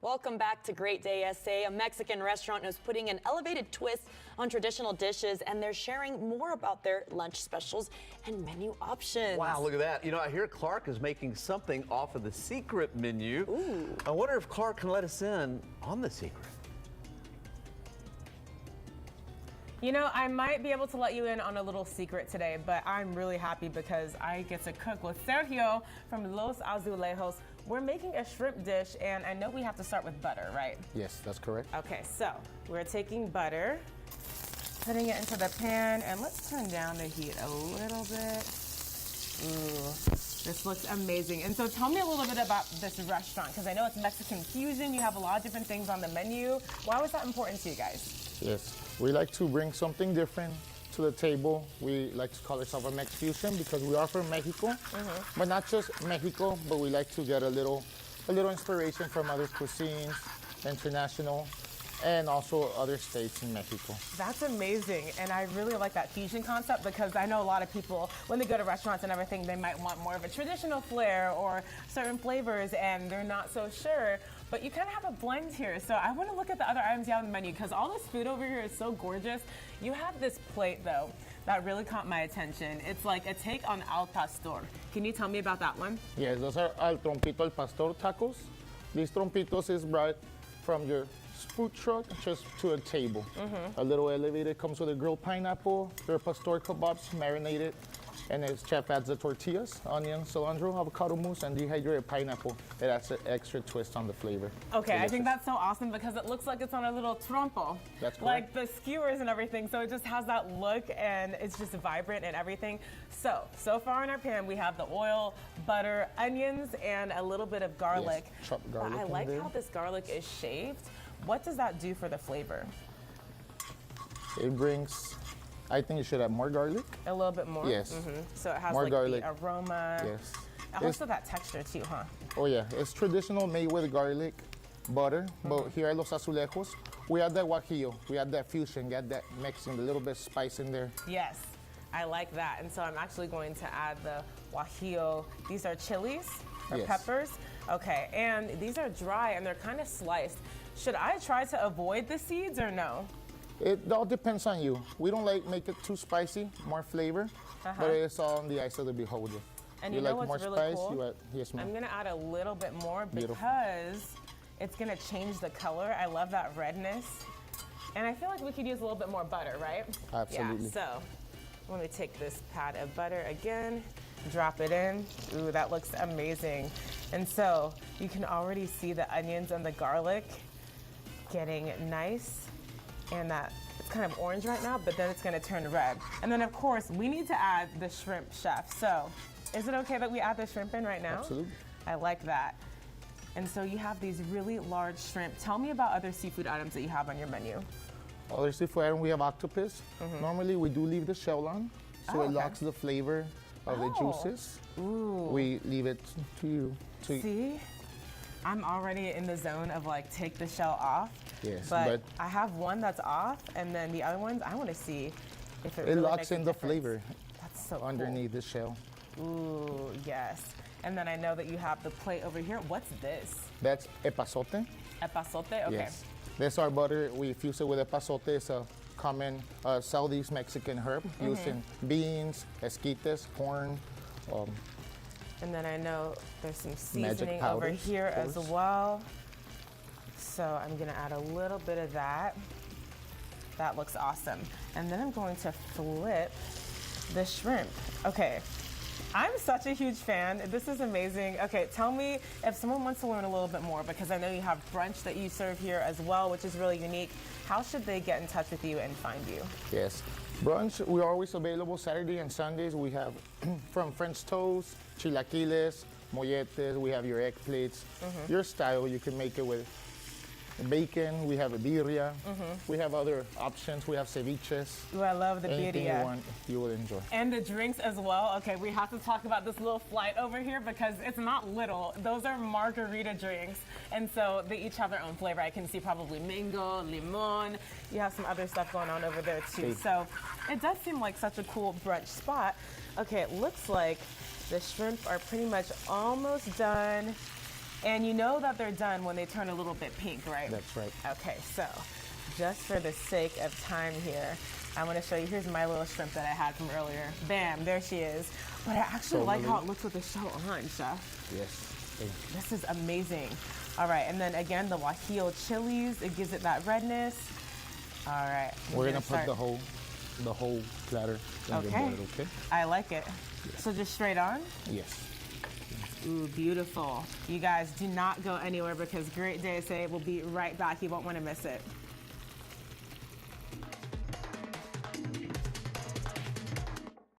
Welcome back to Great Day SA. A Mexican restaurant is putting an elevated twist on traditional dishes, and they're sharing more about their lunch specials and menu options. Wow, look at that. You know, I hear Clark is making something off of the secret menu. Ooh. I wonder if Clark can let us in on the secret. You know, I might be able to let you in on a little secret today, but I'm really happy because I get to cook with Sergio from Los Azulejos. We're making a shrimp dish, and I know we have to start with butter, right? Yes, that's correct. Okay, so we're taking butter, putting it into the pan, and let's turn down the heat a little bit. Ooh, this looks amazing. And so tell me a little bit about this restaurant, because I know it's Mexican fusion. You have a lot of different things on the menu. Why was that important to you guys? Yes, we like to bring something different to the table. We like to call ourselves a Mex Fusion because we are from Mexico, but not just Mexico, but we like to get a little inspiration from other cuisines, international, and also other states in Mexico. That's amazing, and I really like that fusion concept because I know a lot of people, when they go to restaurants and everything, they might want more of a traditional flair or certain flavors, and they're not so sure, but you kind of have a blend here. So I want to look at the other items you have on the menu because all this food over here is so gorgeous. You have this plate, though, that really caught my attention. It's like a take on al pastor. Can you tell me about that one? Yes, those are al trompito al pastor tacos. These trompitos is brought from your food truck just to a table. A little elevated, comes with a grilled pineapple, their pastor kebabs marinated, and the chef adds the tortillas, onion, cilantro, avocado mousse, and dehydrated pineapple. It adds an extra twist on the flavor. Okay, I think that's so awesome because it looks like it's on a little trompo. That's correct. Like the skewers and everything, so it just has that look and it's just vibrant and everything. So far in our pan we have the oil, butter, onions, and a little bit of garlic. Yes, chopped garlic. But I like there. how this garlic is shaved. What does that do for the flavor? It brings, I think you should have more garlic. A little bit more? Yes. So it has More like garlic. the aroma. Yes. And also that texture too, huh? Oh yeah, it's traditional made with garlic, butter, but here at Los Azulejos, we add that guajillo, we add that fusion, get that mixing, a little bit of spice in there. Yes, I like that. And so I'm actually going to add the guajillo. These are chilies or Yes. peppers. Okay, and these are dry and they're kind of sliced. Should I try to avoid the seeds or no? It all depends on you. We don't like make it too spicy, more flavor, but it's all in the eyes of the beholder. And you you know like what's more really spice, cool? you add, yes ma'am. I'm gonna add a little bit more Beautiful. because it's gonna change the color. I love that redness. And I feel like we could use a little bit more butter, right? Absolutely. Yeah, so let me take this pat of butter again, drop it in. Ooh, that looks amazing. And so you can already see the onions and the garlic getting nice, and that it's kind of orange right now, but then it's gonna turn red. And then of course, we need to add the shrimp, chef. So is it okay that we add the shrimp in right now? Absolutely. I like that. And so you have these really large shrimp. Tell me about other seafood items that you have on your menu. Other seafood item, we have octopus. Normally we do leave the shell on, so it okay. locks the flavor of the juices. Ooh. We leave it to you. See? I'm already in the zone of like take the shell off. Yes, but but I have one that's off, and then the other ones, I want to see if it it really locks makes a in the difference. flavor That's so underneath the shell. cool. Ooh, yes. And then I know that you have the plate over here. What's this? That's epazote. Epazote? Okay. Yes. That's our butter. We fuse it with epazote. It's a common Southeast Mexican herb used in beans, esquites, corn. And then I know there's some Magic seasoning over powders, here of as course. well. So I'm gonna add a little bit of that. That looks awesome. And then I'm going to flip the shrimp. Okay, I'm such a huge fan. This is amazing. Okay, tell me if someone wants to learn a little bit more, because I know you have brunch that you serve here as well, which is really unique. How should they get in touch with you and find you? Yes. Brunch, we're always available Saturday and Sundays. We have from French toast, chilaquiles, molletes, we have your egg plates. Your style, you can make it with bacon, we have a birria, we have other options, we have ceviches. Ooh, I love the Anything you birria. want, you will enjoy. And the drinks as well. Okay, we have to talk about this little flight over here because it's not little. Those are margarita drinks. And so they each have their own flavor. I can see probably mango, limon. You have some other stuff going on over there too. Sí. So it does seem like such a cool brunch spot. Okay, it looks like the shrimp are pretty much almost done. And you know that they're done when they turn a little bit pink, right? That's right. Okay, so just for the sake of time here, I'm gonna show you, here's my little shrimp that I had from earlier. Bam, there she is. But I actually like how it looks with the shell on, Chef. Yes. Thank you. This is amazing. All right, and then again, the guajillo chilies, it gives it that redness. All right. We're gonna put the whole platter in the Okay. bowl, okay? I like it. So just straight on? Yes. Ooh, beautiful. You guys do not go anywhere because Great Day Say will be right back. You won't want to miss it.